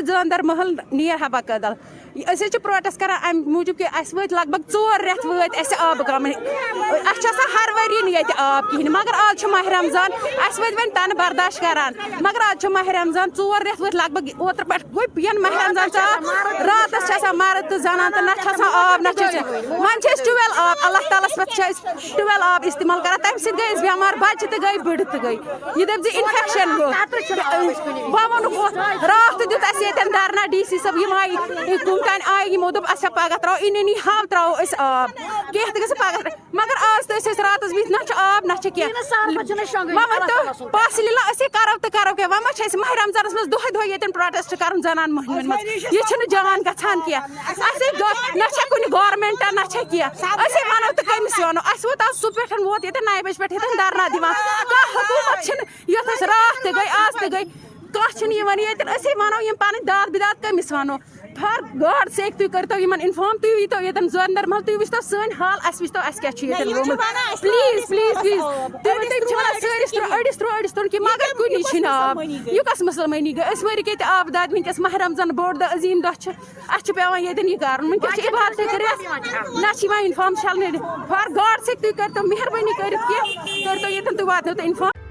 जानदर महल नीर हबा कदल प्रोटेस्ट कर अम मूजूब कि वत लग भग 4 रेत वत आब गम हर वरी ये आब कहें मगर आज माह रमजान वत वन तन बर्दाश्त करान मगर आज माह रमजान 4 रेत वत लग भग ओतर पे पेन माह रमजान रात मर्द तो जनान तो ना आब ना वन ट्यूबवेल आब अल्लाह ताला पे ट्यूबवेल आब इस्तेमाल कर तम सत गई बेमार बच्चे तो गई बड़ तो गई ये दप इन्फेक्शन गो बह वो रात दुत धरना DC सब यम आई कुमतान आई यमो दोप अच्छा पगह त्रो इन हाव त्रो आब कह तो पगह मगर आज तो रात बिह ना आब ना पास लीला करो तो करो क्या वह माह रमजान मज दोहे दोहे ये प्रोटेस्ट कर जनान महन यह जान गहान कह ना कुछ गवर्नमेंट ना कह वनो तो कमिस वनो वोत आज सु पे वोत ये 9 बजे पे धरना दिवान हुकूमत ये रात तो गई आज तो गई कह वनो यम पन दाद बिदाद कमिस वनो फॉर गॉड सेक तुम करो इन्फॉर्म तुम वो ये जानदर महल तुम वो सन हाल वो क्या रोमुत प्लीज प्लीज प्लीज तुम अड़िस त्रो अड़िस त्रो कि मगर कुन आब यह कस मुसलमानी गई वरिक ये आब दाद वनकस माह रमजान बोड़ दह अजीम दह पेवान ये कर वनकस इबादत कर ना इन्फॉर्म चल फॉर गॉड सेक तुम करो मेहरबानी कर ये तुम वात इन्फॉर्म